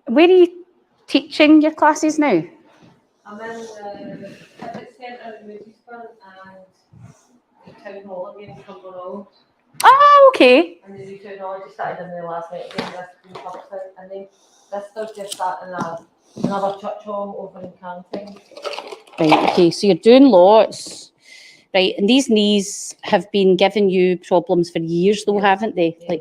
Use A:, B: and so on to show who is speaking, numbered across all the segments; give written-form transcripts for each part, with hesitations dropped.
A: Where are you teaching your classes now?
B: I'm in the fitness centre in Moodiesburn and the town hall again in Cumbernauld.
A: Oh, okay.
B: And the new town hall just started in there last night again, this public house. And then this Thursday starting another church hall over in Canting.
A: Right, okay, so you're doing lots. Right, and these knees have been giving you problems for years though, haven't they?
B: Yeah.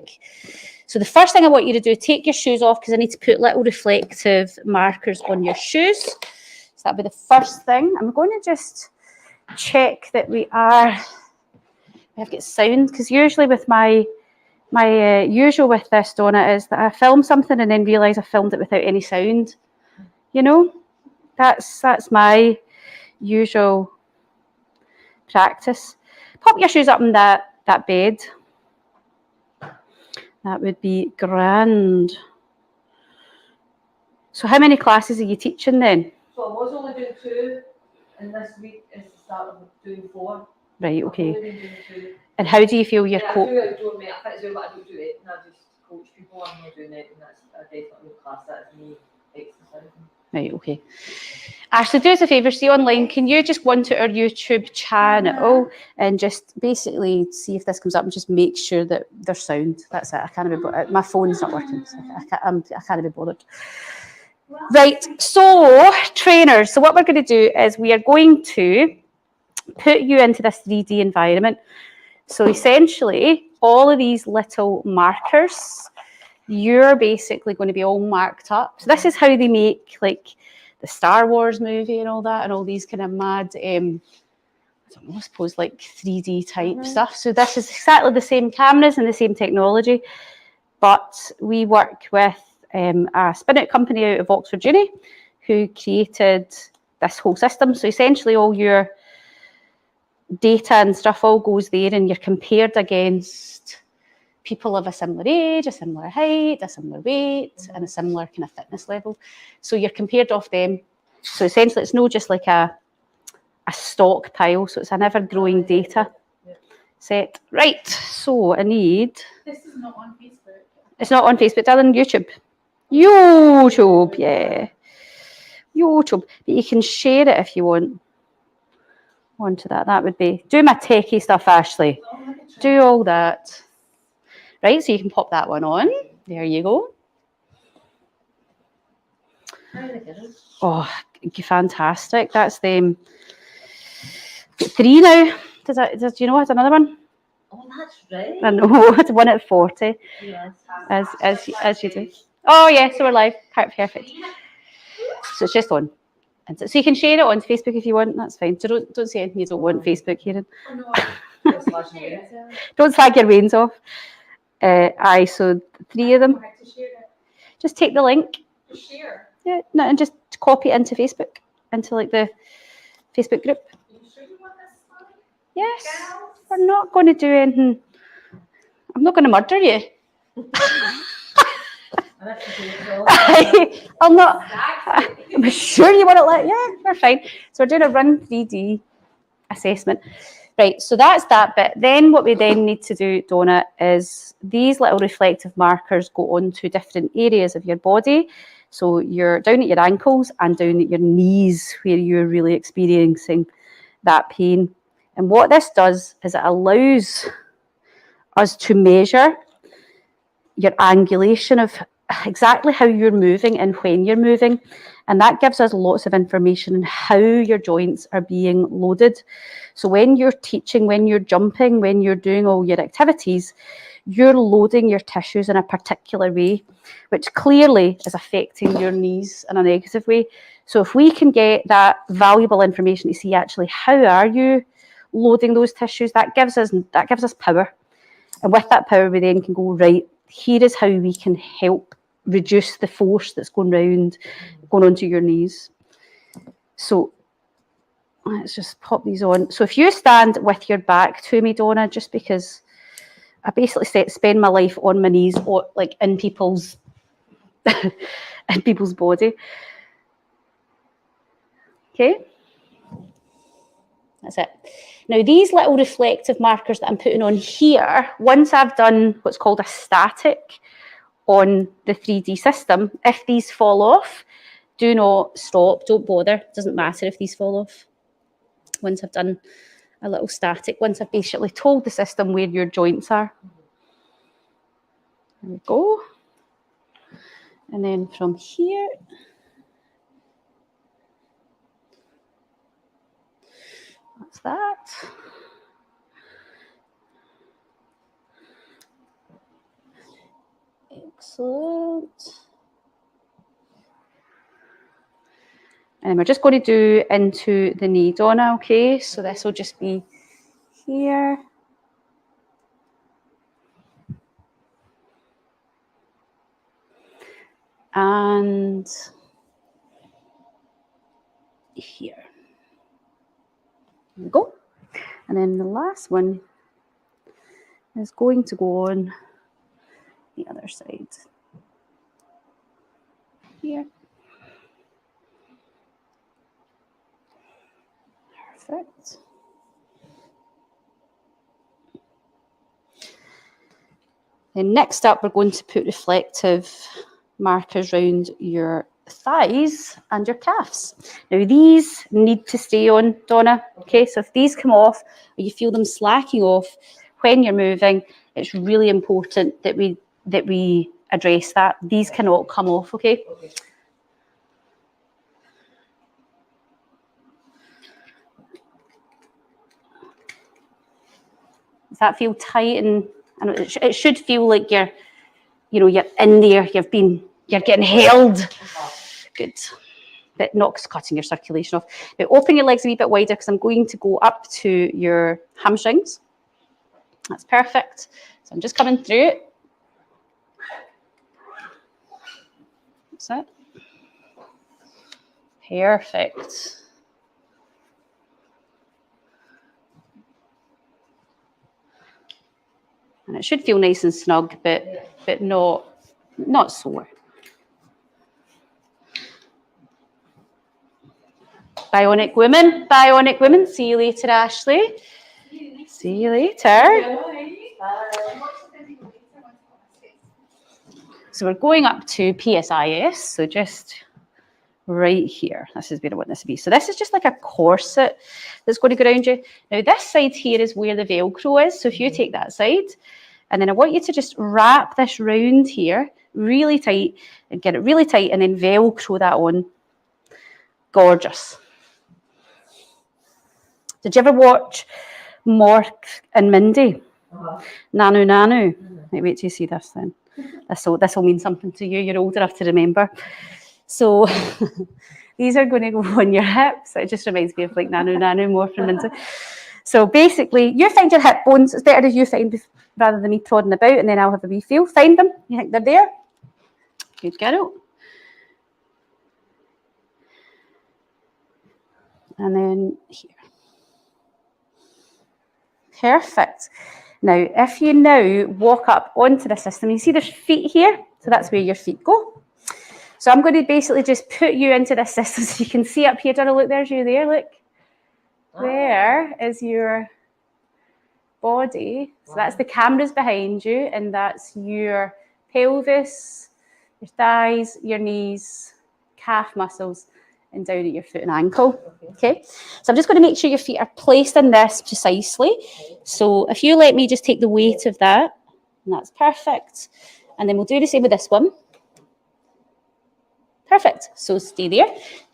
A: So the first thing I want you to do, take your shoes off because I need to put little reflective markers on your shoes. So that'll be the first thing. I'm going to just check that we have got sound, because usually with my usual with this, Donna, is that I film something and then realise I filmed it without any sound. You know, that's my usual practice. Pop your shoes up in that bed. That would be grand. So how many classes are you teaching then?
B: So I was only doing 2, and this week is the start of doing 4.
A: Right, okay.
B: I've only been doing 2.
A: And how do you feel your coach?
B: I do outdoor, mate. I fit but I don't do it, and I just coach people. I'm not doing it, and that's definitely a class. That's me exercising.
A: Right, okay. Ashley, do us a favour, see online, can you just go onto our YouTube channel and just basically see if this comes up and just make sure that there's sound. That's it. I can't be bothered. My phone's not working, so I can't be bothered. Right, so trainers. So what we're going to do is we are going to put you into this 3D environment. So essentially, all of these little markers, you're basically going to be all marked up. So this is how they make like the Star Wars movie and all that, and all these kind of mad, I don't know, I suppose like 3D type stuff. So this is exactly the same cameras and the same technology, but we work with a spin-out company out of Oxford Uni who created this whole system. So essentially all your data and stuff all goes there, and you're compared against people of a similar age, a similar height, a similar weight, and a similar kind of fitness level. So you're compared off them. So essentially it's not just like a stockpile, so it's an ever-growing data set. Right, so I need...
C: This is not on Facebook.
A: It's not on Facebook, it's on YouTube. YouTube, yeah. YouTube. But you can share it if you want. Onto that. That would be... Do my techie stuff, Ashley. Do all that. Right, so you can pop that one on. There you go. Oh, fantastic. That's them. 3 now. Do you know it's another one?
B: Oh, that's right.
A: I know, it's 1 at 40.
B: Yes.
A: As you do. Oh yeah, so we're live. Perfect. So it's just on. And so you can share it on Facebook if you want, that's fine. So don't say anything you don't want Facebook hearing. Don't slag your veins off. So 3 of them. Just take the link.
C: Share.
A: Yeah, no, and just copy it into Facebook, into like the Facebook group.
C: Are you sure you want this one?
A: Yes, we're not going to do anything. I'm not going to murder you. I'm not. I'm sure you want it. Yeah, we're fine. So we're doing a Run 3D assessment. Right, so that's that bit. Then what we then need to do, Donna, is these little reflective markers go on to different areas of your body. So you're down at your ankles and down at your knees where you're really experiencing that pain. And what this does is it allows us to measure your angulation of exactly how you're moving and when you're moving. And that gives us lots of information on how your joints are being loaded. So when you're teaching, when you're jumping, when you're doing all your activities, you're loading your tissues in a particular way, which clearly is affecting your knees in a negative way. So if we can get that valuable information to see actually how are you loading those tissues, that gives us power. And with that power, we then can go, right, here is how we can help reduce the force that's going onto your knees. So let's just pop these on. So if you stand with your back to me, Donna, just because I basically spend my life on my knees, or like in people's body. Okay, that's it. Now these little reflective markers that I'm putting on here, once I've done what's called a static on the 3D system. If these fall off, do not stop, don't bother. It doesn't matter if these fall off. Once I've done a little static, once I've basically told the system where your joints are. There we go. And then from here, that's that. Excellent. And we're just going to do into the knee, Donna, okay? So this will just be here. And here. There we go. And then the last one is going to go on the other side. Here. Perfect. Then next up, we're going to put reflective markers around your thighs and your calves. Now these need to stay on, Donna. Okay, so if these come off or you feel them slacking off when you're moving, it's really important that we address that. These cannot come off, okay? Does that feel tight? And it should feel like you're in there, you're getting held. Good. But not cutting your circulation off. Now open your legs a wee bit wider because I'm going to go up to your hamstrings. That's perfect. So I'm just coming through it. That's it. Perfect. And it should feel nice and snug, but not sore. Bionic women. See you later, Ashley. See you later. So we're going up to PSIS, so just right here. This is where I want this to be. So this is just like a corset that's going to go around you. Now this side here is where the Velcro is. So if you take that side, and then I want you to just wrap this round here really tight and get it really tight and then Velcro that on. Gorgeous. Did you ever watch Mork and Mindy? Nanu. Wait till you see this then. This will mean something to you. You're old enough to remember. So these are going to go on your hips. It just reminds me of like Nanu, Mork and Mindy. So basically, you find your hip bones. It's better if you find rather than me prodding about, and then I'll have a wee feel. Find them. You think they're there? Good girl. And then here. Perfect. Now, if you now walk up onto the system, you see there's feet here, so that's where your feet go. So I'm going to basically just put you into this system so you can see up here. Donna, look, there's you there, look. There is your body. So that's the cameras behind you, and that's your pelvis, your thighs, your knees, calf muscles, and down at your foot and ankle. Okay, so I'm just going to make sure your feet are placed in this precisely. So if you let me just take the weight of that, and that's perfect. And then we'll do the same with this one. Perfect. So stay there.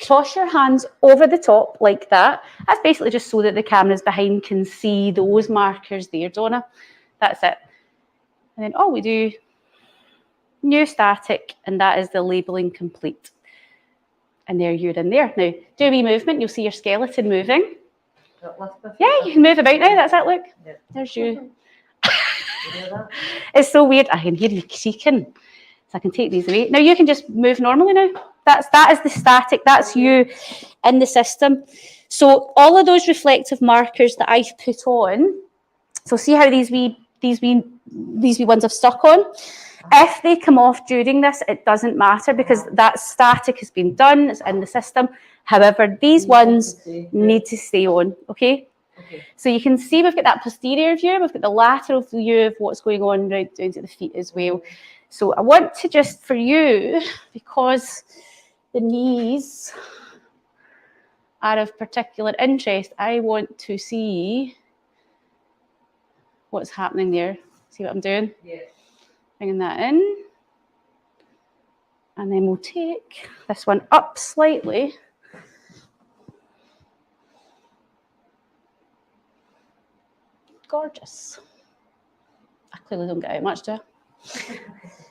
A: Cross your hands over the top like that. That's basically just so that the cameras behind can see those markers there, Donna. That's it. And then all we do, new static, and that is the labelling complete. And there you're in there. Now, do a wee movement. You'll see your skeleton moving. Yeah, you can move about now. That's it, look. Yeah. There's you. It's so weird. I can hear you creaking. So I can take these away. Now you can just move normally now. That is the static. That's you in the system. So all of those reflective markers that I've put on. So see how these wee ones have stuck on. If they come off during this, it doesn't matter because that static has been done. It's in the system. However, these ones need to stay on. Okay. So you can see we've got that posterior view. We've got the lateral view of what's going on right down to the feet as well. So I want to just, for you, because the knees are of particular interest, I want to see what's happening there. See what I'm doing?
B: Yeah.
A: Bringing that in. And then we'll take this one up slightly. Gorgeous. I clearly don't get out much, do I?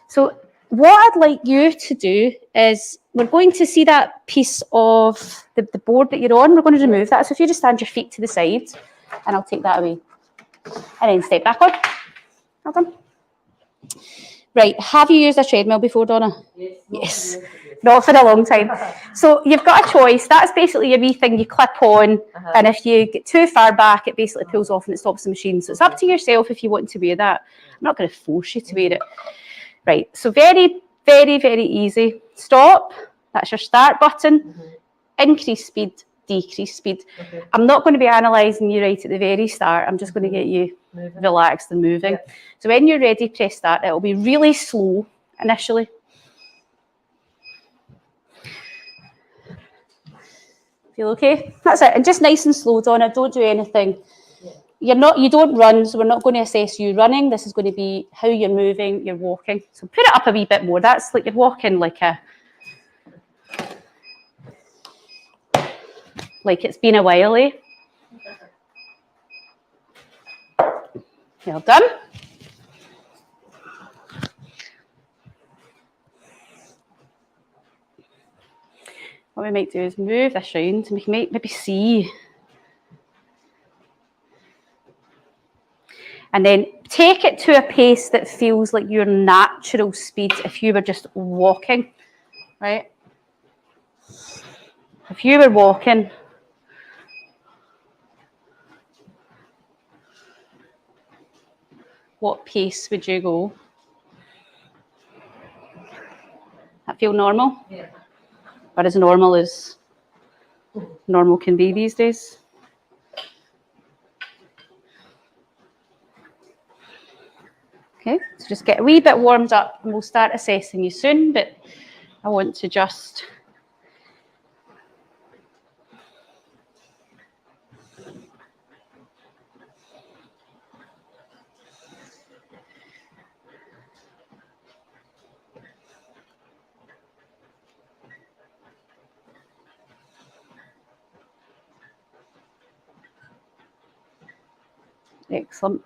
A: So what I'd like you to do is, we're going to see that piece of the board that you're on. We're going to remove that. So if you just stand your feet to the side, and I'll take that away. And then step back on. Well done. Right, have you used a treadmill before, Donna? Yes. Not for a long time. So you've got a choice. That's basically a wee thing you clip on, and if you get too far back, it basically pulls off and it stops the machine. So it's up to yourself if you want to wear that. I'm not going to force you to wear it. Right, so very, very, very easy. Stop. That's your start button. Increase speed, decrease speed. I'm not going to be analysing you right at the very start. I'm just going to get you relaxed and moving. So when you're ready, press start. It'll be really slow initially. Feel okay? That's it. And just nice and slow, Donna. Don't do anything. You don't run, so we're not going to assess you running. This is going to be how you're moving, you're walking. So put it up a wee bit more. That's like you're walking like it's been a while, eh? Well done. What we might do is move this round and we can maybe see. And then take it to a pace that feels like your natural speed if you were just walking, right? If you were walking, what pace would you go? That feel normal?
B: Yeah.
A: Or as normal as normal can be these days? Okay, so just get a wee bit warmed up and we'll start assessing you soon, but I want to just excellent.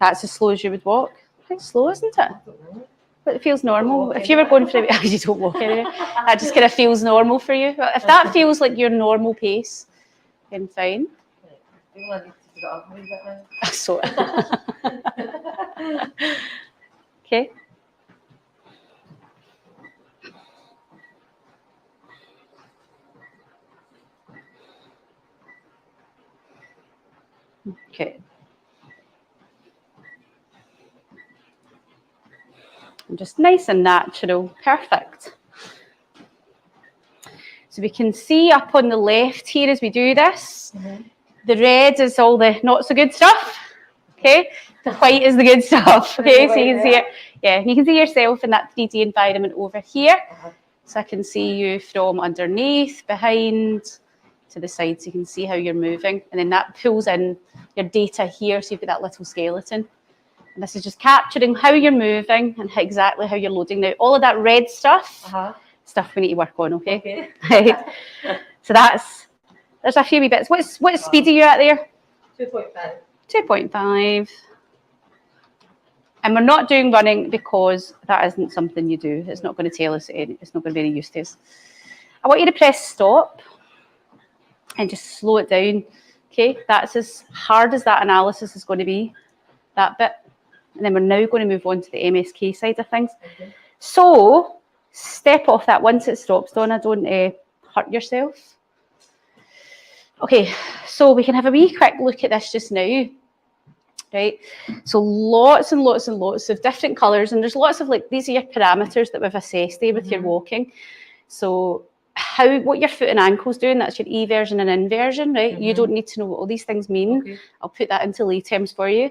A: That's as slow as you would walk. Quite slow, isn't it? But it feels normal. If you were going for it, you don't walk anyway. That just kind of feels normal for you. But if that feels like your normal pace, then fine. So, okay. Okay. And just nice and natural. Perfect. So we can see up on the left here as we do this, the red is all the not so good stuff. Okay, the white is the good stuff. Okay, so you can see it. Yeah, you can see yourself in that 3D environment over here. So I can see you from underneath, behind, to the side, so you can see how you're moving. And then that pulls in your data here, so you've got that little skeleton. And this is just capturing how you're moving and exactly how you're loading. Now, all of that red stuff, stuff we need to work on, okay? Right. So there's a few wee bits. What speed are you at there?
B: 2.5.
A: 2.5. And we're not doing running because that isn't something you do. It's not going to tell us, it's not going to be any use to us. I want you to press stop and just slow it down. Okay, that's as hard as that analysis is going to be, that bit. And then we're now going to move on to the MSK side of things.
B: Okay.
A: So step off that once it stops, Donna. Don't hurt yourself. Okay, so we can have a wee quick look at this just now. Right, so lots and lots and lots of different colours, and there's lots of these are your parameters that we've assessed there with your walking. So what your foot and ankle's doing, that's your eversion and inversion, right? You don't need to know what all these things mean.
B: Okay.
A: I'll put that into lay terms for you.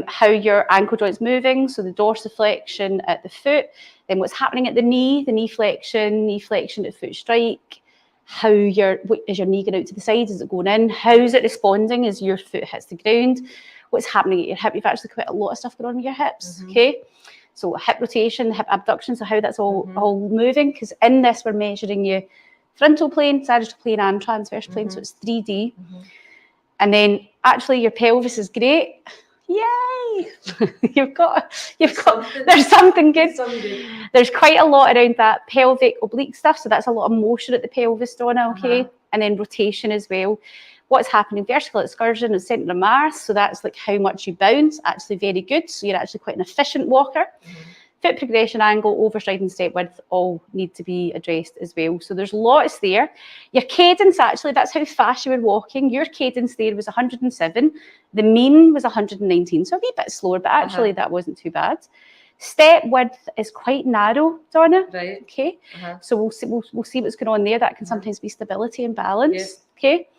A: How your ankle joint's moving, so the dorsiflexion at the foot, then what's happening at the knee flexion at foot strike, is your knee going out to the side, is it going in, how's it responding as your foot hits the ground, what's happening at your hip, you've actually quite a lot of stuff going on with your hips, okay? So hip rotation, hip abduction, so how that's all moving, because in this we're measuring your frontal plane, sagittal plane and transverse plane, so it's 3D. And then actually your pelvis is great. Yay! you've got there's something good. There's quite a lot around that pelvic oblique stuff, so that's a lot of motion at the pelvis, Donna, okay? And then rotation as well. What's happening? Vertical excursion and centre of mass, so that's like how much you bounce, actually very good, so you're actually quite an efficient walker. Foot progression angle, overstride and step width all need to be addressed as well. So there's lots there. Your cadence, actually, that's how fast you were walking. Your cadence there was 107. The mean was 119, so a wee bit slower, but actually that wasn't too bad. Step width is quite narrow, Donna.
B: Right.
A: Okay. So we'll see what's going on there. That can sometimes be stability and balance. Okay.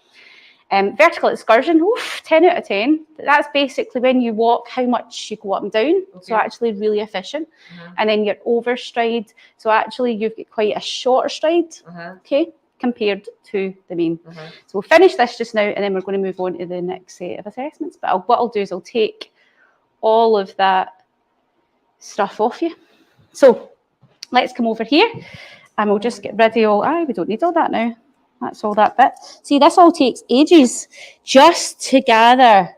A: Vertical excursion, 10 out of 10. That's basically when you walk, how much you go up and down. So actually really efficient. And then your overstride, so actually you've got quite a shorter stride, okay, compared to the mean. So we'll finish this just now, and then we're going to move on to the next set of assessments. But what I'll do is I'll take all of that stuff off you. So let's come over here, and we'll just get rid of all, we don't need all that now. That's all that bit. See, this all takes ages just to gather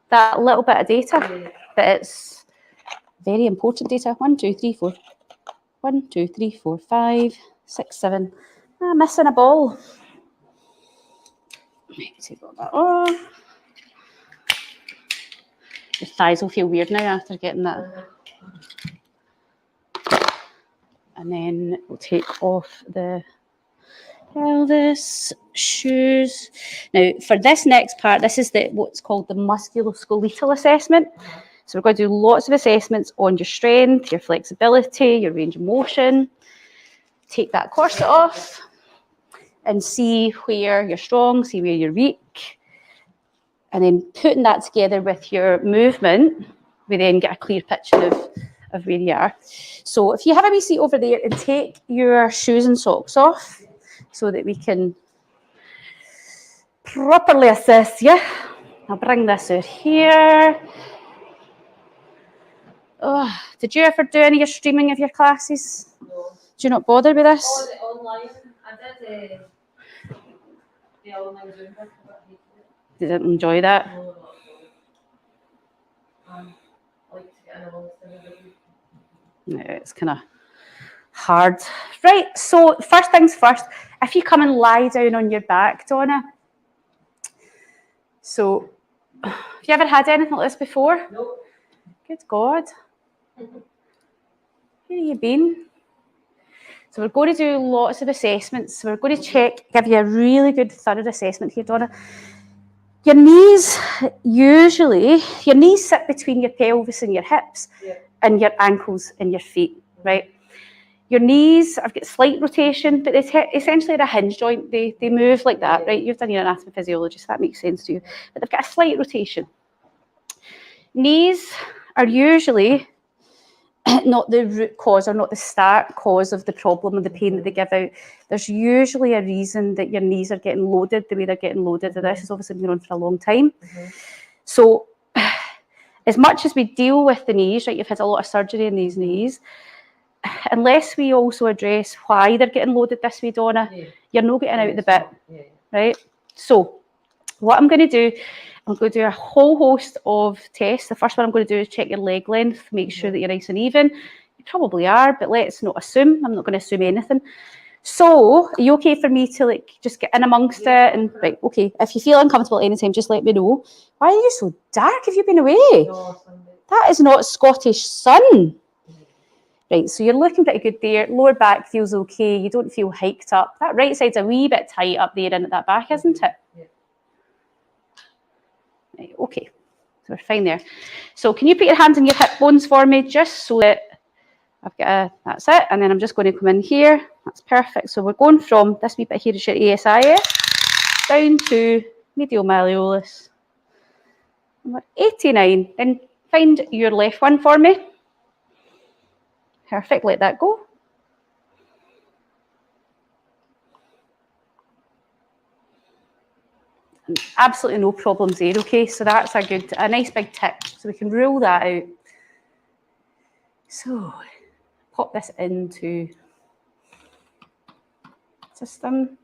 A: that little bit of data, but it's very important data. 1, 2, 3, 4. 1, 2, 3, 4, 5, 6, 7. I'm missing a ball. Maybe take all that off. Your thighs will feel weird now after getting that. And then we'll take off the pelvis, shoes. Now, for this next part, this is what's called the musculoskeletal assessment. So we're going to do lots of assessments on your strength, your flexibility, your range of motion. Take that corset off and see where you're strong, see where you're weak. And then putting that together with your movement, we then get a clear picture of where you are. So if you have a wee seat over there, and take your shoes and socks off, so that we can properly assess you. I'll bring this out here. Oh, did you ever do any of your streaming of your classes?
B: No.
A: Do you not bother with this?
B: Oh, the online. I did the online Zoom.
A: Didn't enjoy that?
B: No, not at all. I like to get in amongst everybody.
A: No, it's kind of hard. Right, so first things first, if you come and lie down on your back, Donna. So, have you ever had anything like this before?
B: Nope.
A: Good God. Where have you been? So we're going to do lots of assessments. So we're going to give you a really good thorough assessment here, Donna. Your knees sit between your pelvis and your hips, and your ankles and your feet, right? Your knees, I've got slight rotation, but essentially they're a hinge joint. They move like that, right? You've done your anatomy physiology, so that makes sense to you. But they've got a slight rotation. Knees are usually not the root cause or not the start cause of the problem and the pain that they give out. There's usually a reason that your knees are getting loaded the way they're getting loaded. And this has obviously been on for a long time. So as much as we deal with the knees, right, you've had a lot of surgery in these knees, unless we also address why they're getting loaded this way, Donna, you're not getting out of the bit, right? So what I'm going to do, I'm going to do a whole host of tests. The first one I'm going to do is check your leg length, make sure that you're nice and even. You probably are, but let's not assume. I'm not going to assume anything. So, are you okay for me to just get in amongst it? And right, okay, if you feel uncomfortable at any time, just let me know. Why are you so dark? Have you been away?
B: No,
A: that is not Scottish sun. Right, so you're looking pretty good there. Lower back feels okay. You don't feel hiked up. That right side's a wee bit tight up there and at that back, isn't it?
B: Yeah.
A: Right, okay, so we're fine there. So can you put your hands on your hip bones for me, just so that that's it. And then I'm just going to come in here. That's perfect. So we're going from this wee bit here is your ASIS down to medial malleolus. Number 89. Then find your left one for me. Perfect. Let that go. And absolutely no problems there. Okay, so that's a nice big tick. So we can rule that out. So pop this into system.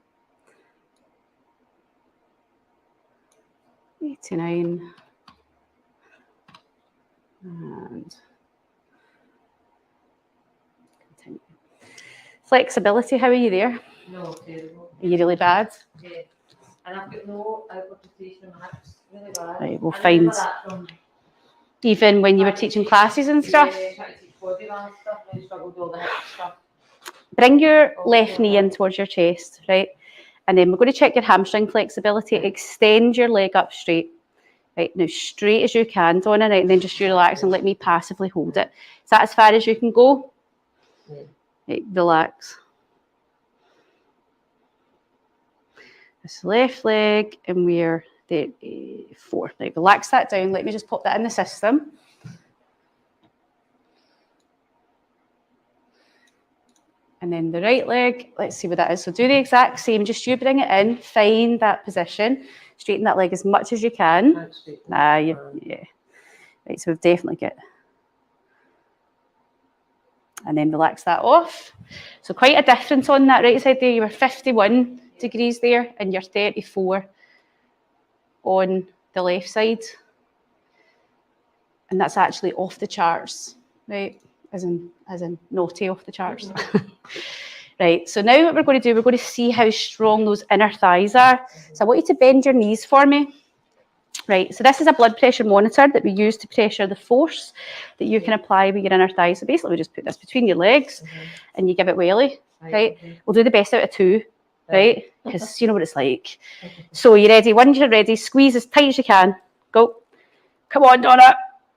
A: 89. And continue. Flexibility, how are you there?
B: No, terrible.
A: Are you really bad?
B: Yeah. And I've got no outward rotation in my hips. Really bad.
A: Right, we'll
B: I
A: find,
B: remember that from
A: even when you were teaching classes and stuff,
B: yeah, trying to teach body balance stuff, and I struggled with all the hip stuff.
A: bring your left knee in towards your chest, right? And then we're going to check your hamstring flexibility. Extend your leg up straight. Right, now straight as you can, Donna, right, and then just relax and let me passively hold it. Is that as far as you can go?
B: Yeah.
A: Right, relax. This left leg, and we're there, 4. Right, relax that down. Let me just pop that in the system. And then the right leg, let's see what that is. So do the exact same, just you bring it in, find that position, straighten that leg as much as you can. Yeah. Right, so we've definitely got. And then relax that off. So quite a difference on that right side there. You were 51 degrees there, and you're 34 on the left side. And that's actually off the charts, right? As in naughty off the charts. Right, so now what we're going to do, we're going to see how strong those inner thighs are. So I want you to bend your knees for me. Right, so this is a blood pressure monitor that we use to pressure the force that you can apply with your inner thighs. So basically we just put this between your legs and you give it welly, right? We'll do the best out of 2, right? Because you know what it's like. So you ready? Once you're ready, squeeze as tight as you can. Go. Come on, Donna.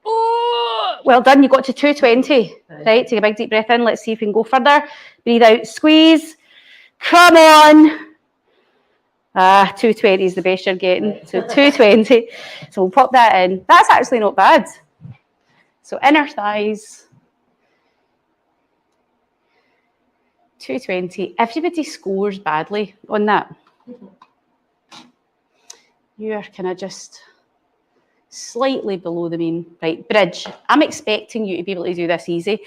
A: Oh, well done, you got to 220, right? Take a big deep breath in. Let's see if we can go further. Breathe out, squeeze. Come on. 220 is the best you're getting. So 220. So we'll pop that in. That's actually not bad. So inner thighs. 220. Everybody scores badly on that. You're kind of just slightly below the mean. Right, bridge. I'm expecting you to be able to do this easy. You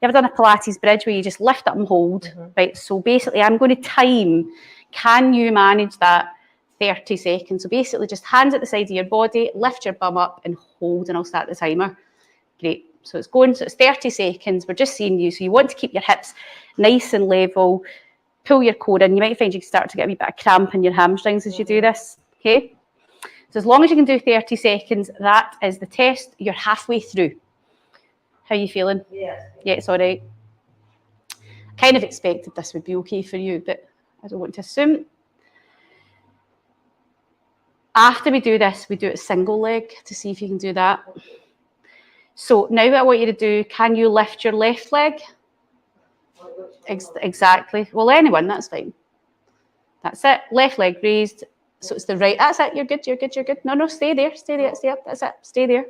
A: ever done a Pilates bridge where you just lift up and hold? Right, so basically I'm going to time. Can you manage that 30 seconds? So basically just hands at the side of your body, lift your bum up and hold, and I'll start the timer. Great. So it's going, so it's 30 seconds. We're just seeing you. So you want to keep your hips nice and level. Pull your core in. You might find you start to get a wee bit of cramp in your hamstrings as you do this. Okay? So as long as you can do 30 seconds, that is the test. You're halfway through. How are you feeling?
B: Yeah.
A: Yeah, it's all right. Kind of expected this would be okay for you, but I don't want to assume. After we do this, we do it single leg to see if you can do that. So now what I want you to do, can you lift your left leg? Exactly. Well, anyone, that's fine. That's it. Left leg raised. So it's the right. That's it. You're good. You're good. You're good. No, stay there. Stay there. Stay up. That's it. Stay there.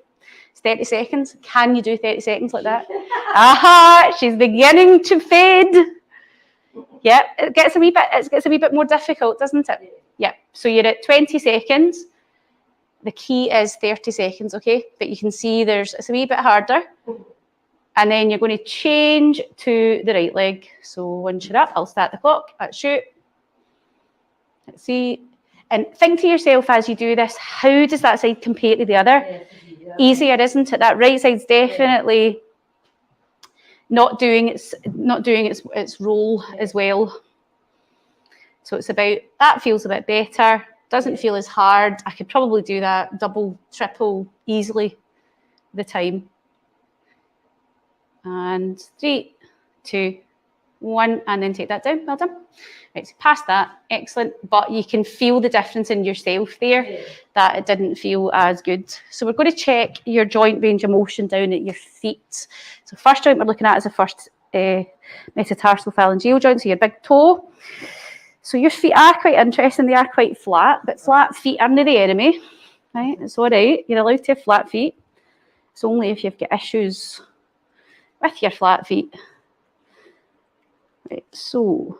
A: It's 30 seconds. Can you do 30 seconds like that? Aha! She's beginning to fade. Yeah, it gets a wee bit more difficult, doesn't it? Yeah. So you're at 20 seconds. The key is 30 seconds, okay? But you can see it's a wee bit harder. And then you're going to change to the right leg. So once you're up, I'll start the clock. Let's shoot. Let's see. And think to yourself as you do this, how does that side compare to the other? Easier, isn't it? That right side's definitely not doing its role as well. So it's about, that feels a bit better. Doesn't feel as hard. I could probably do that double, triple easily the time. And 3, 2, 1, and then take that down. Well done. Right, so past that, excellent. But you can feel the difference in yourself there, that it didn't feel as good. So we're going to check your joint range of motion down at your feet. So first joint we're looking at is the first metatarsal phalangeal joint, so your big toe. So your feet are quite interesting. They are quite flat, but flat feet aren't the enemy, right? It's all right. You're allowed to have flat feet. It's only if you've got issues with your flat feet. Right, so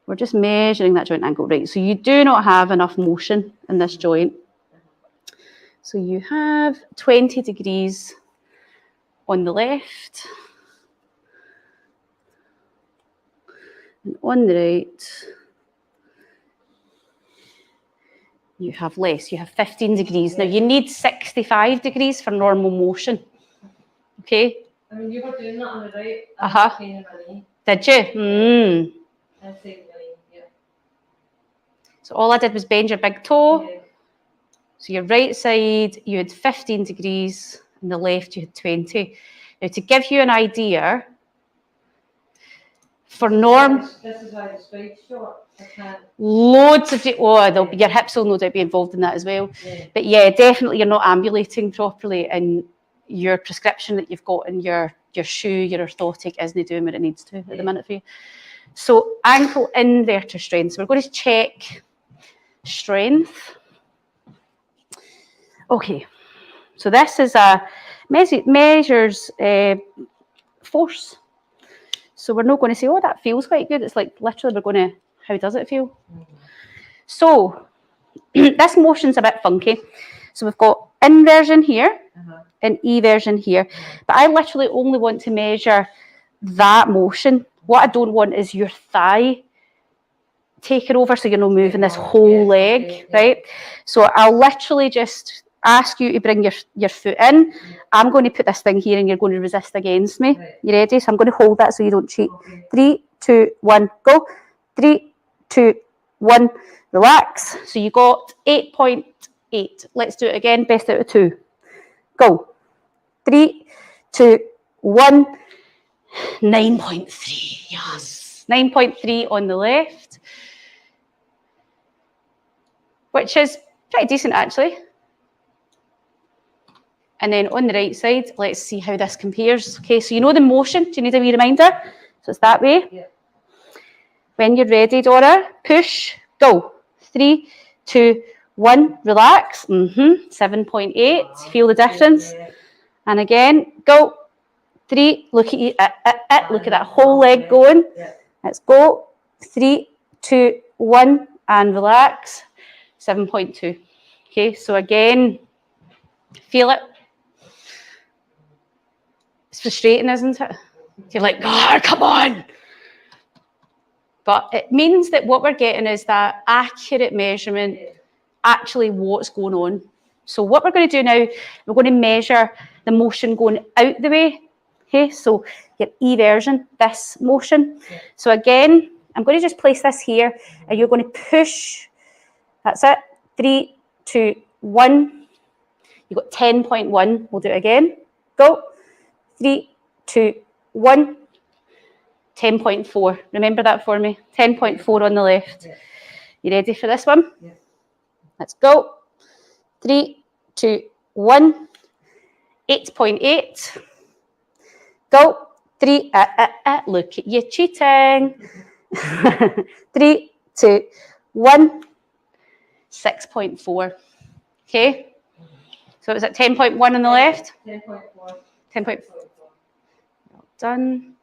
A: we're just measuring that joint angle. Right, so you do not have enough motion in this joint. So you have 20 degrees on the left. And on the right, you have less. You have 15 degrees. Now, you need 65 degrees for normal motion. Okay?
B: I mean, you were doing that on the right.
A: Did you?
B: I'm saying my knee, yeah.
A: So all I did was bend your big toe.
B: Yeah.
A: So your right side, you had 15 degrees, and the left, you had 20. Now, to give you an idea, for norm,
B: This is why the stride's short. I can't.
A: loads of your hips will no doubt be involved in that as well.
B: Yeah.
A: But yeah, definitely you're not ambulating properly, and your prescription that you've got in your shoe, your orthotic, isn't doing what it needs to at the minute for you. So ankle inverter strength. So we're going to check strength. Okay, so this is a measures force. So we're not going to say, oh, that feels quite good. It's like literally we're going to, how does it feel? So this motion's a bit funky. So we've got inversion here and eversion here. But I literally only want to measure that motion. What I don't want is your thigh taking over, so you're not moving this whole leg, right? So I'll literally just ask you to bring your foot in. I'm going to put this thing here and you're going to resist against me. You ready? So I'm going to hold that so you don't cheat. 3, 2, 1, go. 3, 2, 1, relax. So you got 8.8. Let's do it again. Best out of 2. Go. 3, 2, 1. 9.3. Yes. 9.3 on the left, which is pretty decent actually. And then on the right side, let's see how this compares. Okay, so you know the motion. Do you need a wee reminder? So it's that way.
B: Yeah.
A: When you're ready, Donna, push, go. 3, 2, 1, relax. 7.8. Feel the difference.
B: Yeah.
A: And again, go. 3, look at you. Look at that whole leg going.
B: Yeah.
A: Let's go. 3, 2, 1, and relax. 7.2. Okay, so again, feel it. It's frustrating, isn't it? You're like, God, come on. But it means that what we're getting is that accurate measurement, actually what's going on. So what we're going to do now, we're going to measure the motion going out the way. Okay, so your eversion, this motion.
B: Yeah.
A: So again, I'm going to just place this here, and you're going to push. That's it. 3, 2, 1. You've got 10.1. We'll do it again. Go. 3, 2, 1. 10.4. Remember that for me. 10.4 on the left.
B: Yeah.
A: You ready for this one?
B: Yeah.
A: Let's go. 3, 2, 1. 8.8. Go. 3. Look at you cheating. 3, 2, 1. 6.4. Okay. So it was at 10.1 on the left.
B: 10.4.
A: 10.4. Well done.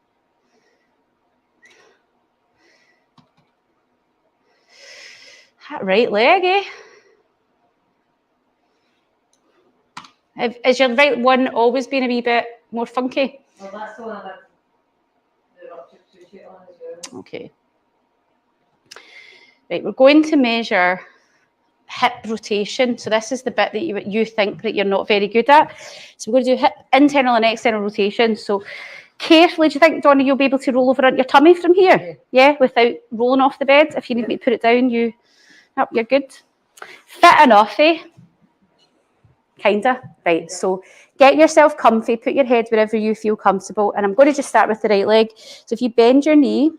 A: That right leg, eh? Is your right one always been a wee bit more funky?
B: Well, that's the one I had the ruptured cruciate on as well. Okay.
A: Right, we're going to measure hip rotation. So this is the bit that you think that you're not very good at. So we're going to do hip internal and external rotation. So carefully, do you think, Donna, you'll be able to roll over on your tummy from here? Yeah, without rolling off the bed? If you need me to put it down, you're good. Fit enough, eh? Kinda. Right, so get yourself comfy, put your head wherever you feel comfortable, and I'm going to just start with the right leg. So if you bend your knee,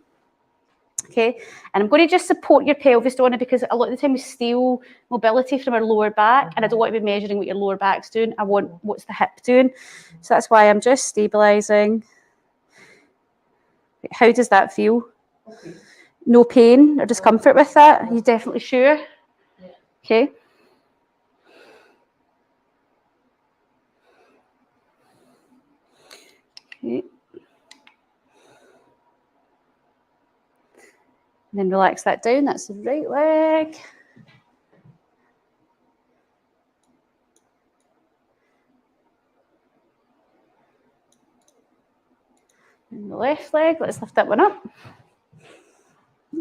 A: okay, and I'm going to just support your pelvis, Donna, because a lot of the time we steal mobility from our lower back, and I don't want to be measuring what your lower back's doing. I want what's the hip doing. So that's why I'm just stabilising How does that feel?
B: Okay.
A: No pain or discomfort with that? Are you definitely sure?
B: Yeah.
A: Okay. Okay. And then relax that down. That's the right leg. And the left leg. Let's lift that one up.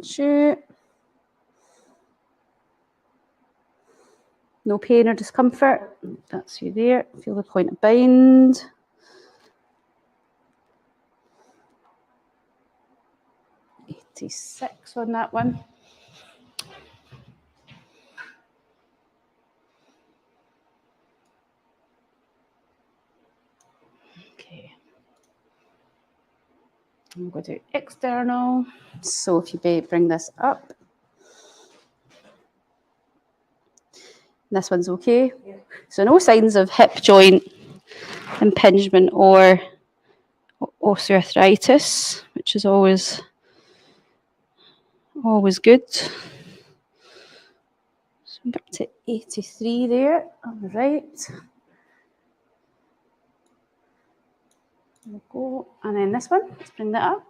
A: Shoot. No pain or discomfort. That's you there. Feel the point of bind. .86 on that one. Okay. I'm going to do external. So if you bring this up. This one's okay.
B: Yeah.
A: So no signs of hip joint impingement or osteoarthritis, which is always good. So I'm up to 83 there on the right. There we go. And then this one, let's bring that up.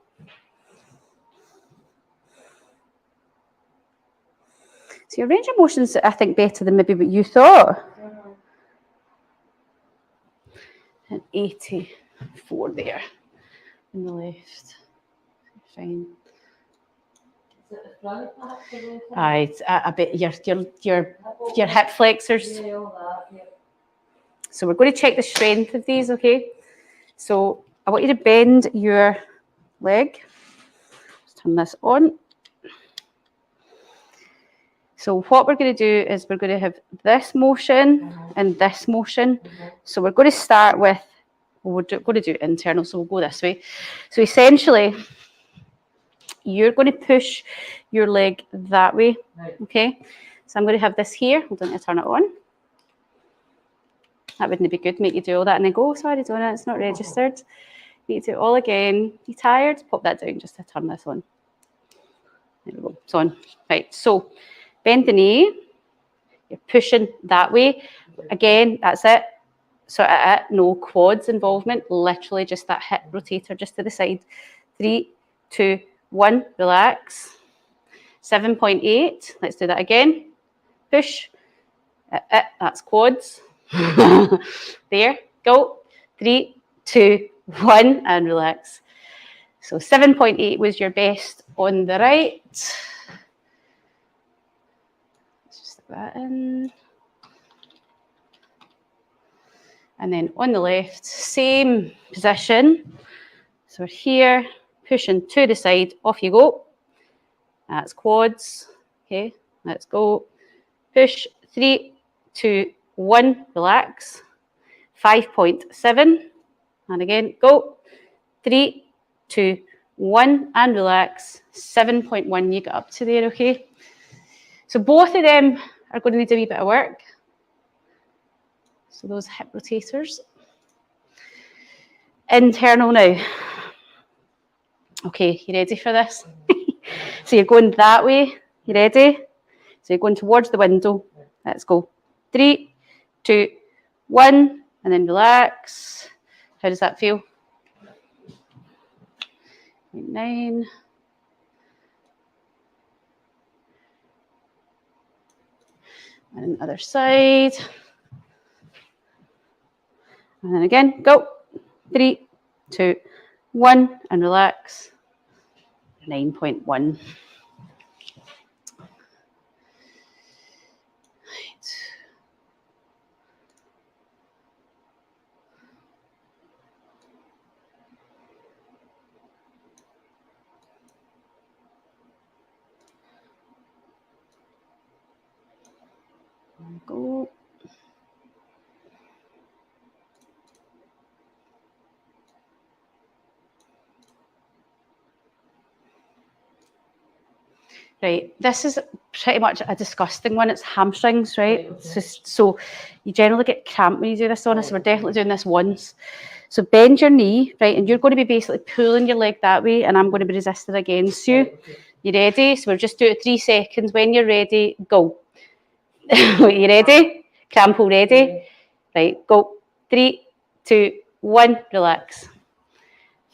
A: So your range of motion's, I think, better than maybe what you thought. And 84 there on the left. Fine.
B: Is it the front that has to go in?
A: Aye, I bet your hip flexors.
B: Yeah, all that, yeah.
A: So we're going to check the strength of these, okay? So I want you to bend your leg. Let's turn this on. So what we're going to do is we're going to have this motion and this motion. So we're going to start with, we're going to do it internal, so we'll go this way. So essentially, you're going to push your leg that way, okay? So I'm going to have this here. Hold on, to turn it on. That wouldn't be good, make you do all that and then go, oh, sorry, Donna, it's not registered. Need to do it all again. You tired? Pop that down just to turn this on. There we go, it's on. Right, so bend the knee. You're pushing that way. Again, that's it. So no quads involvement, literally just that hip rotator just to the side. 3, 2, 1, relax. 7.8, let's do that again. Push. That's quads. There, go. 3, 2, 1, and relax. So 7.8 was your best on the right. Let's just stick that in. And then on the left, same position. So we're here, pushing to the side, off you go. That's quads. Okay, let's go. Push, 3, 2, 1, relax. 5.7, and again, go. 3, 2, 1, and relax. 7.1, you get up to there, okay? So both of them are going to need a wee bit of work. So those hip rotators. Internal now. Okay, you ready for this? So you're going that way. You ready? So you're going towards the window. Let's go. 3, 2, 1, and then relax. How does that feel? 9. And the other side. And then again, go. 3, 2, 1, and relax. 9.1. Go. Right, this is pretty much a disgusting one. It's hamstrings, right?
B: Right, okay.
A: So you generally get cramp when you do this on us. So we're definitely doing this once. So bend your knee, right, and you're going to be basically pulling your leg that way, and I'm going to be resisting against you. You ready? So we'll just do it 3 seconds. When you're ready, go. You ready? Crample ready? Right, go. 3, 2, 1, relax.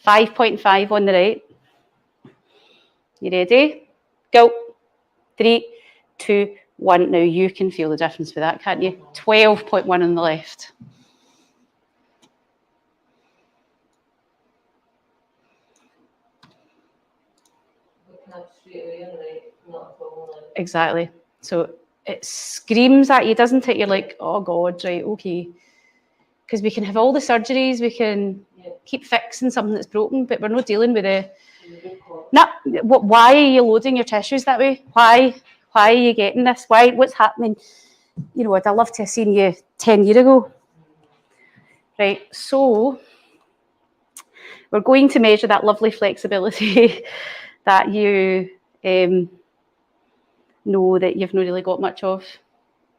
A: 5.5 on the right. You ready? Go. 3, 2, 1. Now you can feel the difference with that, can't you? 12.1 on the left. Exactly. So it screams at you, doesn't it? You're like, oh God, right, okay. Because we can have all the surgeries, we can keep fixing something that's broken, but we're not dealing with the... No, why are you loading your tissues that way? Why are you getting this? What's happening? You know, I'd love to have seen you 10 years ago. Right, so we're going to measure that lovely flexibility that you know that you've not really got much of.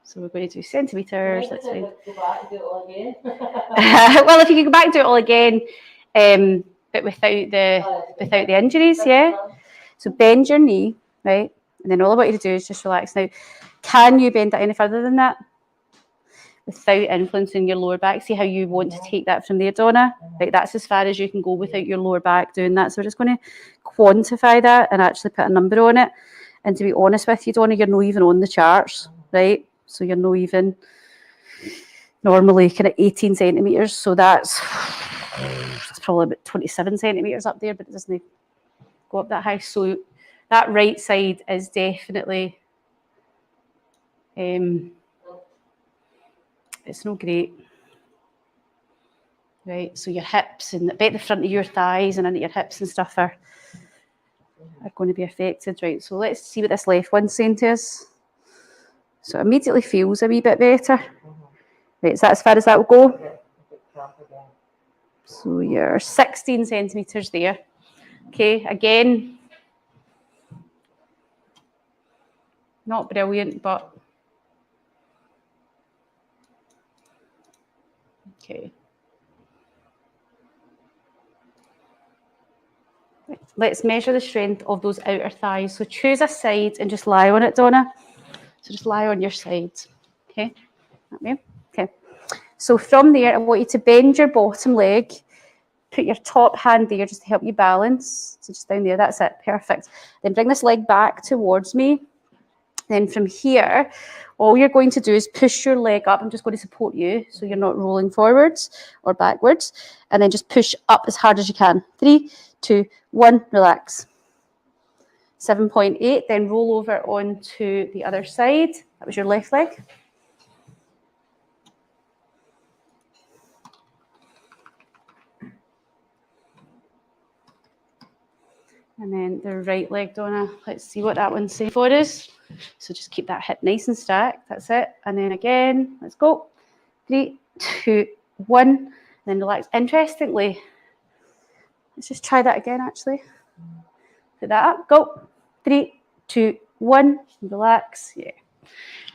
A: So we're going to do centimetres. That's fine.
B: Go back and do it all again.
A: Well, if you can go back and do it all again, but without the injuries, yeah. So bend your knee, right? And then all I want you to do is just relax. Now, can you bend that any further than that? Without influencing your lower back. See how you want to take that from there, Donna? Right, that's as far as you can go without your lower back doing that. So we're just going to quantify that and actually put a number on it. And to be honest with you, Donna, you're not even on the charts, right? So you're not even normally kind of 18 centimetres. So that's probably about 27 centimetres up there, but it doesn't go up that high. So that right side is definitely, it's not great. Right, so your hips and about the front of your thighs and into your hips and stuff are going to be affected. Right, so let's see what this left one's saying to us. So it immediately feels a wee bit better. Right, is that as far as that will go? So you're 16 centimetres there. Okay, again, not brilliant, but okay. Let's measure the strength of those outer thighs. So choose a side and just lie on it, Donna. So just lie on your side. Okay, that way. Okay. So from there, I want you to bend your bottom leg. Put your top hand there just to help you balance. So just down there, that's it, perfect. Then bring this leg back towards me. Then from here, all you're going to do is push your leg up. I'm just going to support you so you're not rolling forwards or backwards. And then just push up as hard as you can. 3, 2, 1, relax. 7.8, then roll over onto the other side. That was your left leg. And then the right leg, Donna. Let's see what that one's saying for us. So just keep that hip nice and stacked. That's it. And then again, let's go. 3, 2, 1. And then relax. Interestingly, let's just try that again, actually. Put that up. Go. 3, 2, 1. Relax. Yeah.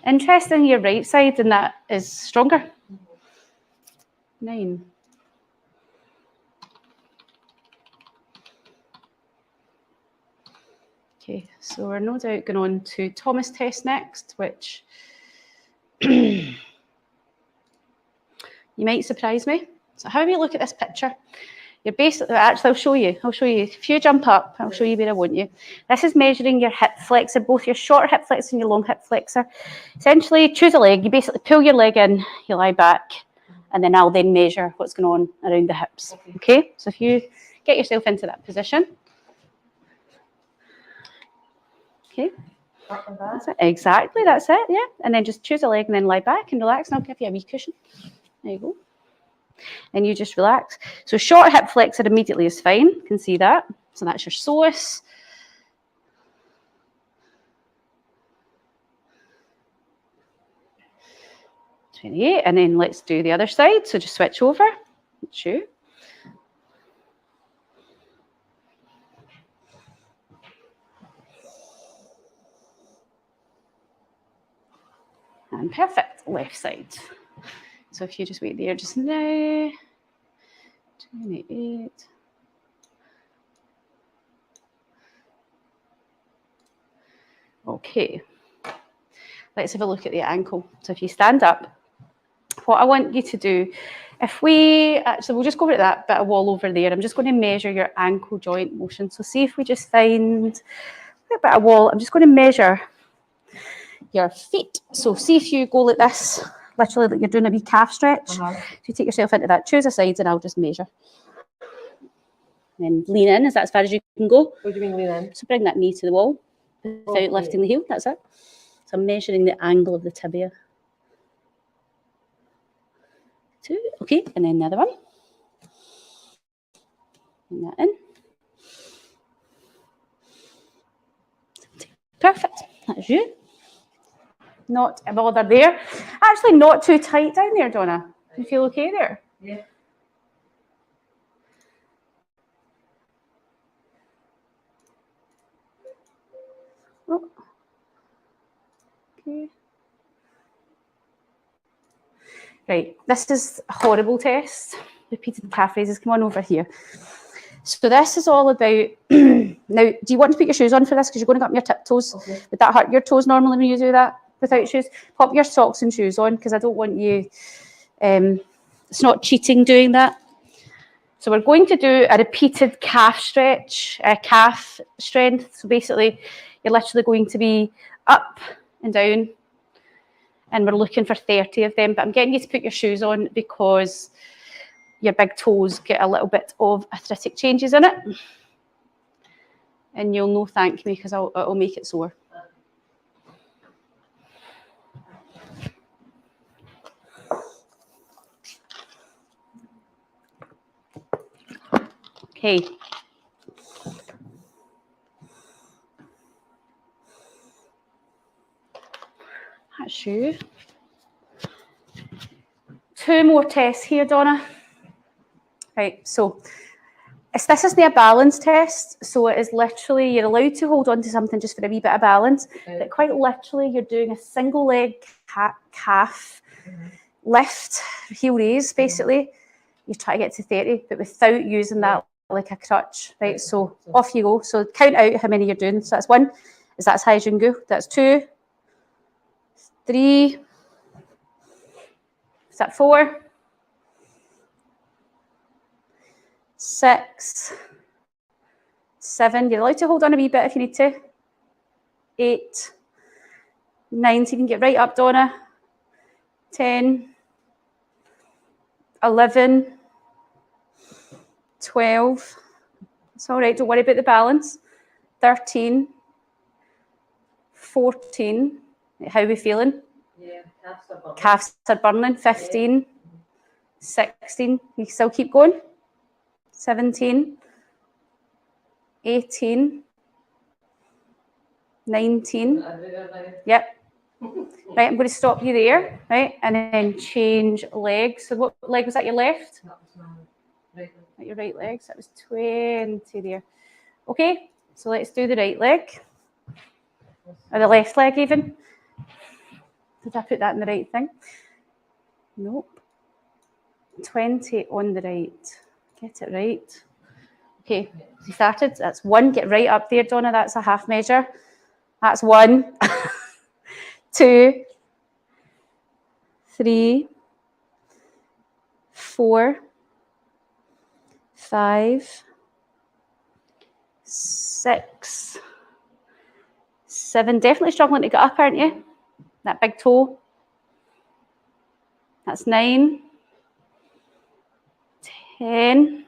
A: Interesting, your right side, and that is stronger. 9. Okay, so we're no doubt going on to Thomas test next, which you might surprise me. So have a look at this picture. You're basically, actually, I'll show you. If you jump up, I'll show you where I want you. This is measuring your hip flexor, both your short hip flexor and your long hip flexor. Essentially, choose a leg. You basically pull your leg in, you lie back, and then I'll then measure what's going on around the hips. Okay? So if you get yourself into that position. Okay? That's it. Exactly, that's it, yeah. And then just choose a leg and then lie back and relax, and I'll give you a wee cushion. There you go. And you just relax. So short hip flexor immediately is fine. You can see that. So that's your psoas. .28, and then let's do the other side. So just switch over. That's you. And perfect, left side. So if you just wait there just now. 28. Okay, let's have a look at the ankle. So if you stand up, what I want you to do, if we, actually we'll just go over to that bit of wall over there. I'm just going to measure your ankle joint motion. So see if we just find a bit of wall. I'm just going to measure your feet. So see if you go like this, literally like you're doing a wee calf stretch. So you take yourself into that, choose a side and I'll just measure. And then lean in, is that as far as you can go?
B: What do you mean lean in?
A: So bring that knee to the wall without lifting the heel, that's it. So I'm measuring the angle of the tibia. 2, okay, and then the other one. Bring that in. Perfect, that's you. Not a bother there. Actually not too tight down there, Donna. You feel okay there?
B: Yeah.
A: Oh. Okay. Right, this is a horrible test. Repeated calf raises, come on over here. So this is all about, now, do you want to put your shoes on for this? Because you're going to go up your tiptoes.
B: Okay.
A: Would that hurt your toes normally when you do that without shoes? Pop your socks and shoes on because I don't want you, it's not cheating doing that. So we're going to do a repeated calf stretch, calf strength. So basically, you're literally going to be up and down, and we're looking for 30 of them. But I'm getting you to put your shoes on because your big toes get a little bit of arthritic changes in it. And you'll no thank me because it'll make it sore. Okay. That's you. 2 more tests here, Donna. Right, so this isn't a balance test, so it is literally, you're allowed to hold on to something just for a wee bit of balance, but quite literally you're doing a single leg calf lift, heel raise basically. You try to get to 30, but without using that like a crutch, right? So off you go. So count out how many you're doing. So that's 1, is that as high as you can go? That's 2, 3, is that 4? 6, 7, you're allowed to hold on a wee bit if you need to. 8, 9, so you can get right up, Donna. 10, 11, 12, it's all right, don't worry about the balance. 13, 14, how are we feeling?
B: Yeah, calves are burning.
A: Calves are burning. 15, 16, you still keep going. 17, 18, 19, yep. Right, I'm going to stop you there, right, and then change legs. So what leg was that, your left?
B: That was my right leg.
A: Your right leg, so that was 20 there. Okay, so let's do the right leg, or the left leg even. Did I put that in the right thing? Nope. 20 on the right. Get it right. Okay, you started. That's 1. Get right up there, Donna. That's a half measure. That's 1. 2, 3, 4, 5, 6, 7. Definitely struggling to get up, aren't you? That big toe. That's 9, 10,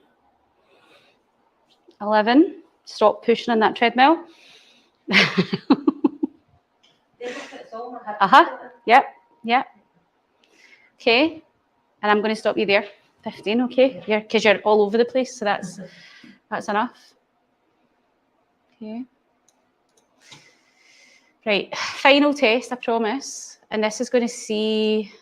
A: 11. Stop pushing on that treadmill. Yep, yep. Okay, and I'm going to stop you there. 15, okay? Because you're all over the place, so that's enough. Okay. Right, final test, I promise. And this is going to see,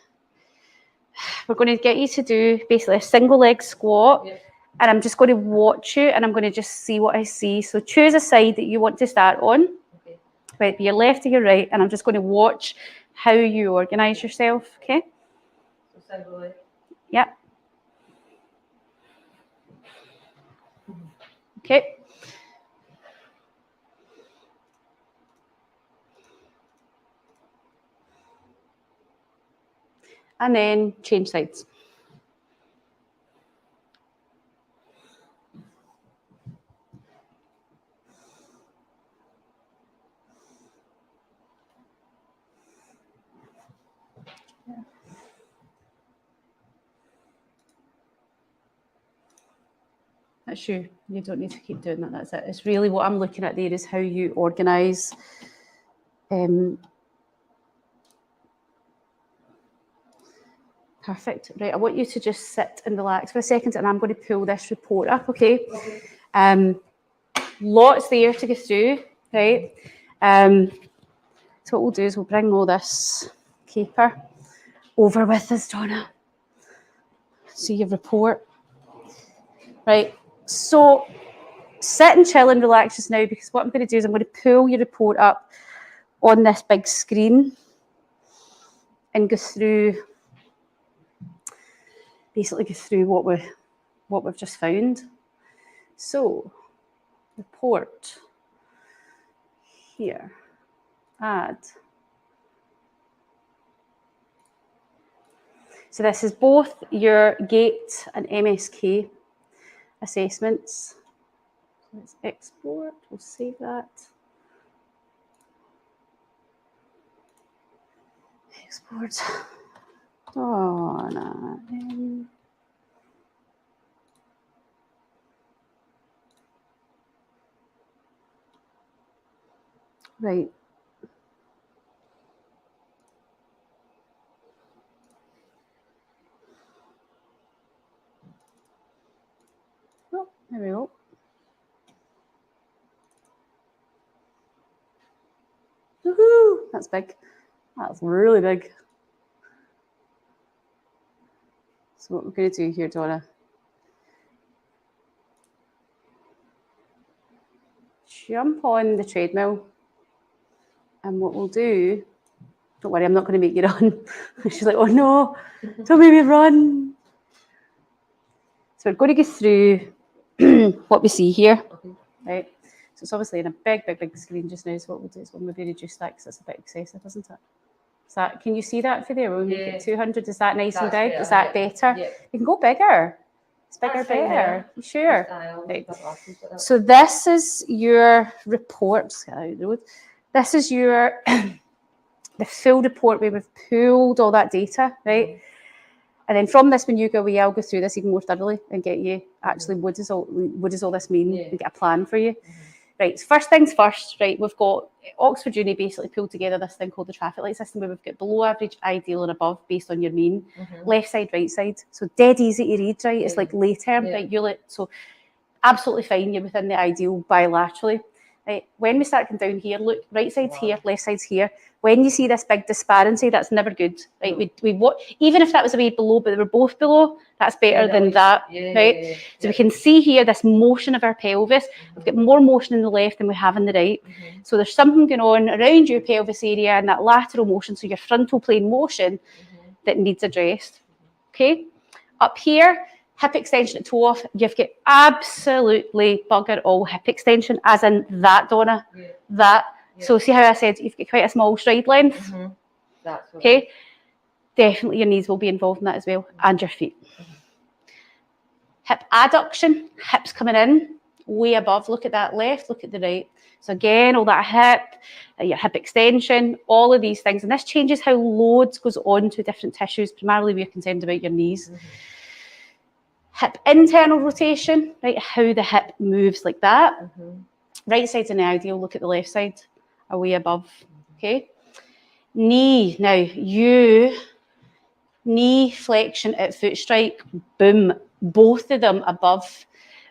A: we're going to get you to do basically a single leg squat.
B: Yep.
A: And I'm just going to watch you and I'm going to just see what I see. So choose a side that you want to start on.
B: Okay.
A: Right, be your left or your right, and I'm just going to watch how you organise yourself, okay?
B: So single leg.
A: Yep. Okay. And then change sides. That's you. You don't need to keep doing that. That's it. It's really what I'm looking at there is how you organise. Perfect. Right, I want you to just sit and relax for a second, and I'm going to pull this report up, okay? Lots there to go through, right? So what we'll do is we'll bring all this caper over with us, Donna. See your report. Right, so sit and chill and relax just now, because what I'm going to do is I'm going to pull your report up on this big screen and go through, basically go through what we've just found. So, report here, add. So this is both your Gait and MSK assessments. Let's export, we'll save that. Export. Donna. Right. Oh, there we go. Woohoo! That's big. That's really big. So what we're going to do here, Donna, jump on the treadmill, and what we'll do, don't worry, I'm not going to make you run. She's like, oh no, don't make me run. So we're going to go through what we see here, right? So it's obviously in a big screen just now, so what we'll do is we'll maybe reduce that because it's a bit excessive, isn't it? Is that, can you see that for there? We'll make it 200, is that nice and big? Is that better?
B: Yeah.
A: You can go bigger. It's bigger,
B: That's fine,
A: better. You sure?
B: Right.
A: So this is your report. This is your the full report where we've pulled all that data, right? And then from this, when you go away, I'll go through this even more thoroughly and get you actually what does all this mean, and get a plan for you. Right, so first things first, right, we've got Oxford Uni basically pulled together this thing called the traffic light system, where we've got below average, ideal and above based on your mean, left side, right side. So dead easy to read, right? It's like late term, right? So absolutely fine, you're within the ideal bilaterally. Right, when we start going down here, look, right side's here, left side's here. When you see this big disparity, that's never good, right? Even if that was a way below, but they were both below, that's better than that, right? So we can see here this motion of our pelvis. We've got more motion in the left than we have in the right. So there's something going on around your pelvis area and that lateral motion, so your frontal plane motion, that needs addressed, okay? Up here, hip extension at toe off, you've got absolutely bugger all hip extension, as in that, Donna, that. So see how I said you've got quite a small stride length?
B: That's
A: okay? Definitely your knees will be involved in that as well, and your feet. Hip adduction, hips coming in, way above. Look at that left, look at the right. So again, all that hip, your hip extension, all of these things. And this changes how loads goes on to different tissues. Primarily we're concerned about your knees. Hip internal rotation, right? How the hip moves like that. Right side's an ideal, look at the left side, away above, okay? Knee, now knee flexion at foot strike, boom, both of them above,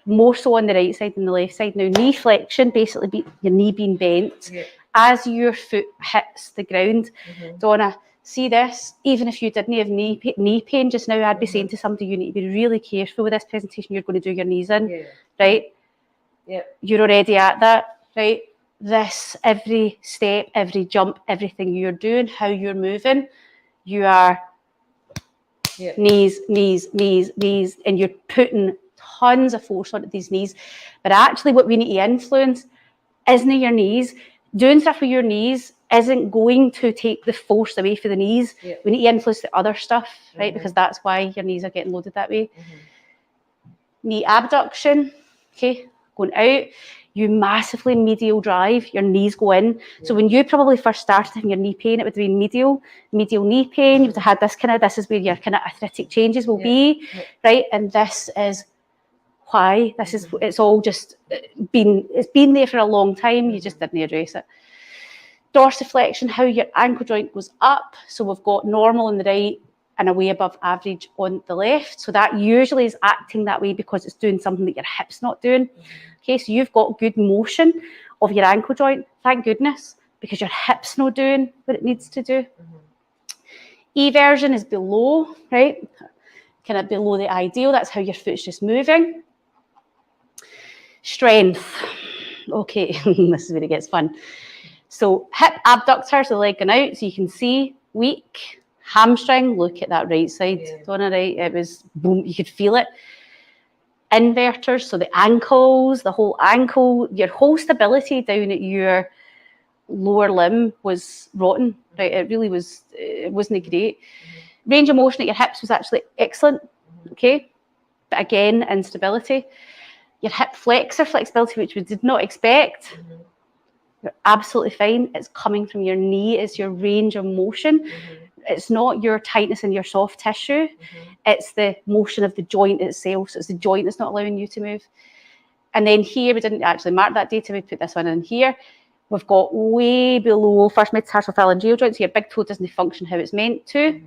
A: more so on the right side than the left side. Now knee flexion, basically your knee being bent as your foot hits the ground. Donna, see this, even if you didn't have knee pain just now, I'd be saying to somebody, you need to be really careful with this presentation you're going to do your knees in, right? You're already at that, right? This, every step, every jump, everything you're doing, how you're moving, you are knees, and you're putting tons of force onto these knees. But actually what we need to influence isn't your knees. Doing stuff with your knees isn't going to take the force away from the knees.
B: Yeah.
A: We need to influence the other stuff, right? Because that's why your knees are getting loaded that way. Knee abduction, okay, going out. You massively medial drive, your knees go in. So when you probably first started having your knee pain, it would have been medial knee pain. You would have had this is where your kind of arthritic changes will be, right? And this is why. This is, it's all just it's been there for a long time. You just didn't address it. Dorsiflexion, how your ankle joint goes up. So we've got normal on the right and a way above average on the left. So that usually is acting that way because it's doing something that your hip's not doing. Okay, so you've got good motion of your ankle joint, thank goodness, because your hip's not doing what it needs to do. Eversion is below, right? Kind of below the ideal. That's how your foot's just moving. Strength. Okay, this is where it gets fun. So hip abductors, the leg going out, so you can see weak. Hamstring, look at that right side, Donna, right? It was boom, you could feel it. Inverters, so the ankles, the whole ankle, your whole stability down at your lower limb was rotten, right? It really was, it wasn't great. Range of motion at your hips was actually excellent, okay? But again, instability. Your hip flexor flexibility, which we did not expect, you're absolutely fine. It's coming from your knee, it's your range of motion. It's not your tightness in your soft tissue. It's the motion of the joint itself. So it's the joint that's not allowing you to move. And then here, we didn't actually mark that data. We put this one in here. We've got way below first metatarsal phalangeal joint. So your big toe doesn't function how it's meant to.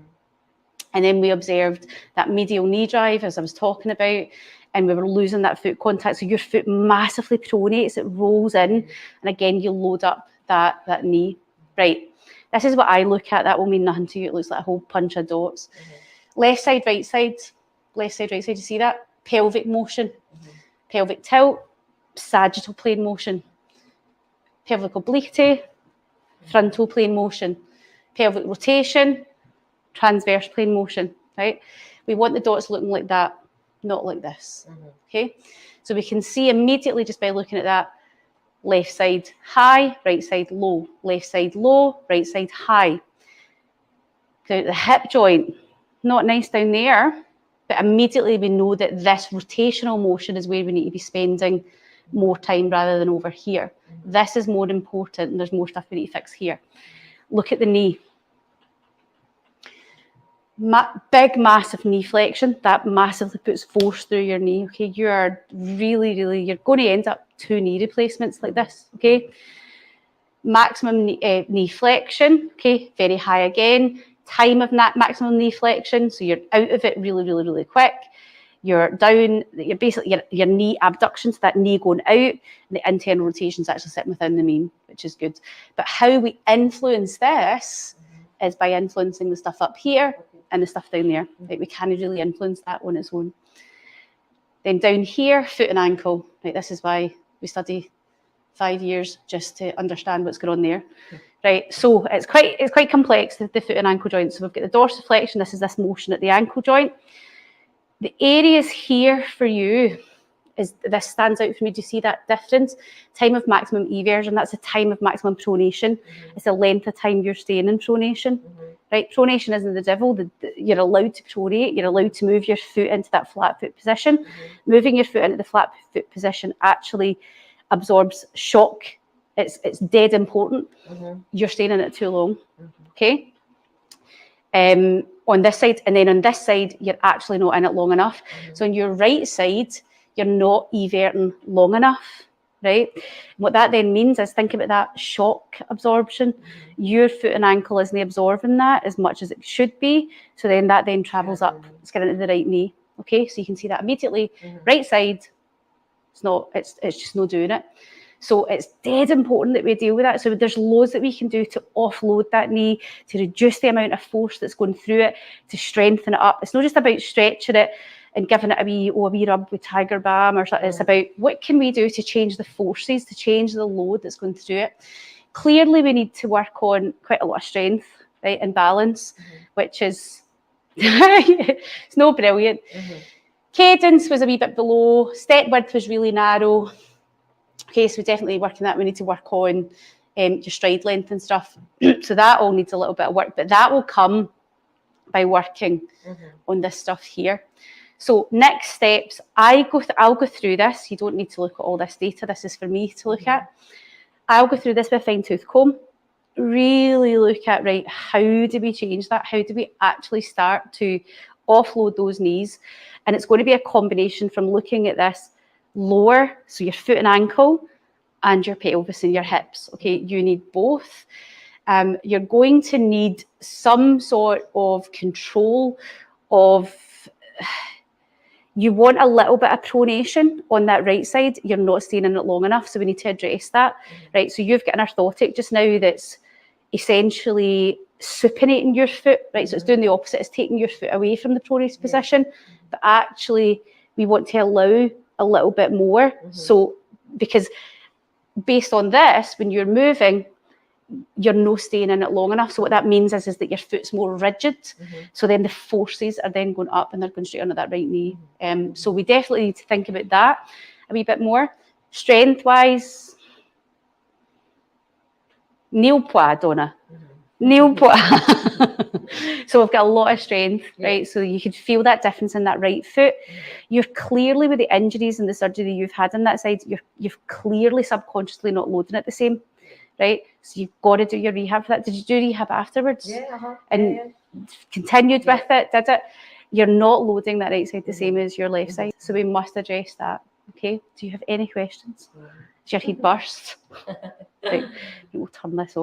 A: And then we observed that medial knee drive, as I was talking about, and we were losing that foot contact. So your foot massively pronates, it rolls in. And again, you load up that knee. Right. This is what I look at. That will mean nothing to you. It looks like a whole bunch of dots. Left side, right side. Left side, right side. You see that? Pelvic motion. Pelvic tilt. Sagittal plane motion. Pelvic obliquity. Frontal plane motion. Pelvic rotation. Transverse plane motion. Right? We want the dots looking like that, not like this. Okay? So we can see immediately just by looking at that, left side high, right side low, left side low, right side high. So the hip joint, not nice down there, but immediately we know that this rotational motion is where we need to be spending more time rather than over here. This is more important and there's more stuff we need to fix here. Look at the knee. Big, massive knee flexion, that massively puts force through your knee, okay? You are really, you're going to end up 2 knee replacements like this, okay? Maximum knee flexion, okay? Very high again. Time of maximum knee flexion, so you're out of it really quick. You're down, you're basically, your knee abduction, so that knee going out, and the internal rotation is actually sitting within the mean, which is good. But how we influence this is by influencing the stuff up here and the stuff down there. Right? We can't really influence that on its own. Then down here, foot and ankle. Right? This is why we study 5 years just to understand what's going on there. Right? So it's quite complex, the foot and ankle joints. So we've got the dorsiflexion. This is this motion at the ankle joint. The areas here for you is this stands out for me. Do you see that difference? Time of maximum eversion, that's the time of maximum pronation. It's the length of time you're staying in pronation. Right? Pronation isn't the devil. You're allowed to pronate. You're allowed to move your foot into that flat foot position. Moving your foot into the flat foot position actually absorbs shock. It's dead important. You're staying in it too long. Okay? On this side, and then on this side, you're actually not in it long enough. So on your right side, you're not everting long enough, right? What that then means is, think about that shock absorption. Your foot and ankle isn't absorbing that as much as it should be. So then that then travels up, it's getting into the right knee. Okay, so you can see that immediately. Right side, it's just not doing it. So it's dead important that we deal with that. So there's loads that we can do to offload that knee, to reduce the amount of force that's going through it, to strengthen it up. It's not just about stretching it and giving it a wee rub with Tiger Balm or something. It's about what can we do to change the forces, to change the load that's going through it. Clearly, we need to work on quite a lot of strength, right, and balance, which is it's no brilliant. Cadence was a wee bit below. Step width was really narrow. Okay, so we're definitely working that. We need to work on your stride length and stuff. So that all needs a little bit of work, but that will come by working on this stuff here. So next steps, I'll go through this. You don't need to look at all this data. This is for me to look at. I'll go through this with a fine tooth comb. Really look at, right, how do we change that? How do we actually start to offload those knees? And it's going to be a combination from looking at this lower, so your foot and ankle, and your pelvis and your hips. Okay, you need both. You're going to need some sort of control of, you want a little bit of pronation on that right side. You're not staying in it long enough, so we need to address that. Right, so you've got an orthotic just now that's essentially supinating your foot, right? So it's doing the opposite, it's taking your foot away from the pronation position, but actually we want to allow a little bit more. So, because based on this, when you're moving, you're not staying in it long enough. So what that means is that your foot's more rigid. So then the forces are then going up and they're going straight onto that right knee. So we definitely need to think about that a wee bit more. Strength-wise, nail pois, Donna. Nail pois. So we've got a lot of strength, right? So you could feel that difference in that right foot. You're clearly, with the injuries and the surgery you've had on that side, you've clearly subconsciously not loading it the same. Right, so you've got to do your rehab for that. Did you do rehab afterwards? And continued with it? Did it? You're not loading that right side the same as your left side, so we must address that. Okay. Do you have any questions? Is your head burst? Right, we'll turn this off.